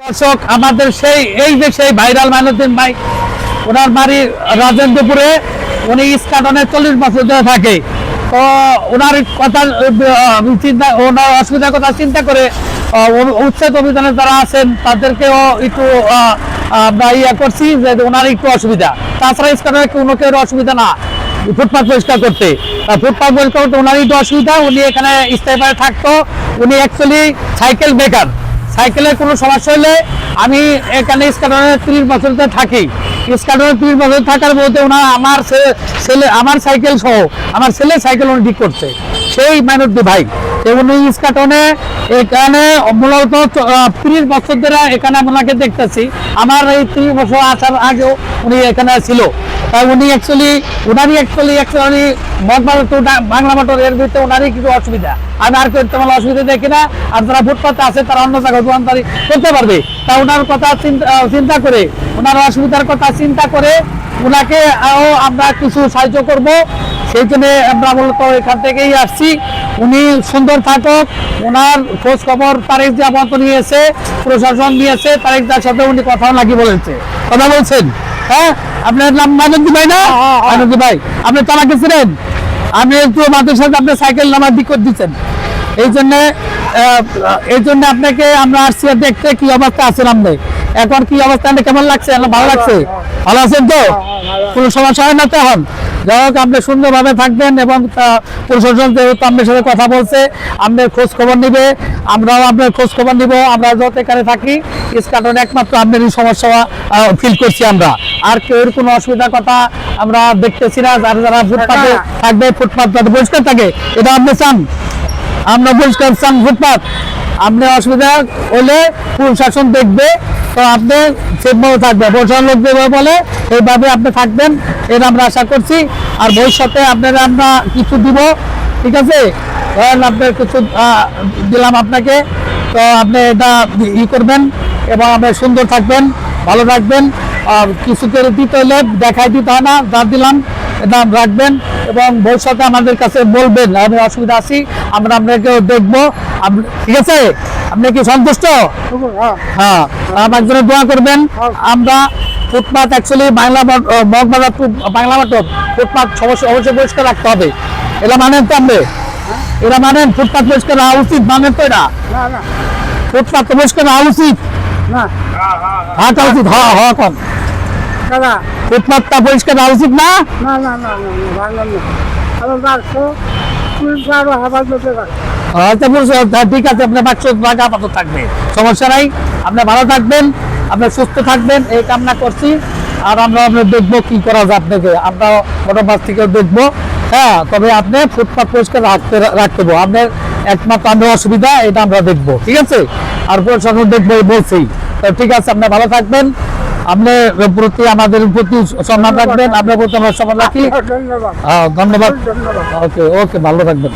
দর্শক আমাদের সেই ভাইরাল মাইনুদ্দিন ভাই, ওনার বাড়ি রাজেন্দ্রপুরে, উনি ইস্কাটনে 40 বছর ধরে থাকে। তো ওনার কথা ওনার অসুবিধার কথা চিন্তা করে উচ্ছেদ অভিযানে যারা আছেন তাদেরকেও একটু আমরা করছি যে ওনার একটু অসুবিধা। তাছাড়া ইস্কাটনে কোনো কেউ অসুবিধা না ফুটপাথ পরিষ্কার করতে। ফুটপাথ পরিষ্কার করতে ওনারই একটু অসুবিধা। উনি এখানে স্থায়ীভাবে থাকতো। উনি অ্যাকচুয়ালি সাইকেল বেকার। সাইকেলের কোনো সমস্যা হলে আমি এখানে ইস্কাটনে 30 বছর ধরে থাকি। ইস্কাটনে 30 বছর থাকার মধ্যে ওনার আমার সাইকেল সহ আমার ছেলের সাইকেল উনি ঠিক করছে, সেই মাইনুদ্দিন ভাই। উনি ইস্কাটনে এখানে মূলত 30 বছর ধরে এখানে ওনাকে দেখতেছি। আমার এই 30 বছর আসার আগেও উনি এখানে ছিল। তাই উনি অ্যাকচুয়ালি বাংলা মোটর এর ভিতরে ওনারই কিছু অসুবিধা। আমি আর তেমন অসুবিধা দেখি না। আর যারা ফুটপাতে আছে তারা অন্য জায়গায় দোকানদারি করতে পারবে। তা ওনার কথা চিন্তা করে, ওনার অসুবিধার কথা চিন্তা করে ওনাকে আমরা কিছু সাহায্য করব। সেই জন্য আমরা মূলত এখান থেকেই আসছি। উনি সুন্দর থাকুক, ওনার খোঁজ খবর তারেক জিয়া মতো নিয়েছে, প্রশাসন নিয়েছে, তারেক জিয়ার সাথে উনি কথাও নাকি কথা বলছেন। হ্যাঁ, আপনার নাম মাইনুদ্দিন ভাই না? মাইনুদ্দিন ভাই, আপনি চালাকে ছিলেন। আমি একটু মাদের সাথে আপনার সাইকেল নামার দিক করে দিচ্ছেন। এই জন্য আপনাকে আমরা আসছি দেখতে কি অবস্থা আছেন আপনি এখন, কি অবস্থা কেমন লাগছে? ভালো লাগছে? ভালো আছেন তো? কোনো সমস্যা হয় না তো এখন? যাই হোক, আপনি সুন্দরভাবে থাকবেন এবং প্রশাসন যেহেতু আপনার সাথে কথা বলছে, আপনার খোঁজ খবর নিবে, আমরাও আপনার খোঁজ খবর নিব। আমরা যত এখানে থাকি ইস্কাটনে একমাত্র আপনারই সমস্যা ফিল করছি আমরা। আর কেউ কোনো অসুবিধার কথা আমরা দেখতেছি না। যারা ফুটপাতে থাকবে, ফুটপাত যাতে পরিষ্কার থাকে, এটা আপনি চান। আমরা পরিষ্কার চান ফুটপাত। আপনি অসুবিধা হলে প্রশাসন দেখবে, তো আপনি সেভাবে থাকবেন। প্রশাসন লোক যেভাবে বলে এইভাবে আপনি থাকবেন, এটা আমরা আশা করছি। আর ভবিষ্যতে আপনারা আমরা কিছু দিব, ঠিক আছে? আপনার কিছু দিলাম আপনাকে, তো আপনি এটা করবেন এবং আপনি সুন্দর থাকবেন, ভালো থাকবেন। কিছু করে দিতে হলে দেখাই দিতে হয় না, যা দিলাম এটা রাখবেন এবং ভবিষ্যতে আমাদের কাছে বলবেন আমি অসুবিধা আছি, আমরা আপনাকে দেখবো। ঠিক আছে? আপনি কি সন্তুষ্ট? হ্যাঁ, আমার জন্য দোয়া করবেন। আমরা footpath actually Bangla motor footpath অবশ্যই পরিষ্কার রাখতে হবে। এটা মানেন তো আপনি? এরা মানেন ফুটপাথ পরিষ্কার রাখা উচিত? মানেন তো? এটা ফুটপাথ পরিষ্কার রাখা উচিত, হাঁটা উচিত। হ্যাঁ কম ফুটপাথটা পরিষ্কার রাখা উচিত না? ঠিক আছে, আপনার আপাতত থাকবে, সমস্যা নাই। আপনি ভালো থাকবেন, আপনি সুস্থ থাকবেন, এই কামনা করছি। আর আমরা দেখবো কি করা যায় আপনাকে, আমরা মোটরবাস থেকেও দেখবো। হ্যাঁ, তবে আপনি ফুটপাথ পরিষ্কার রাখতে হবে। আপনার একমাত্র আমরা অসুবিধা এটা আমরা দেখবো, ঠিক আছে? আর প্রশাসন দেখবো বলছি। তো ঠিক আছে, আপনি ভালো থাকবেন, আপনার প্রতি আমাদের প্রতি সম্মান রাখবেন, আপনার প্রতি আমরা সম্মান রাখি। ধন্যবাদ। ওকে, ভালো থাকবেন।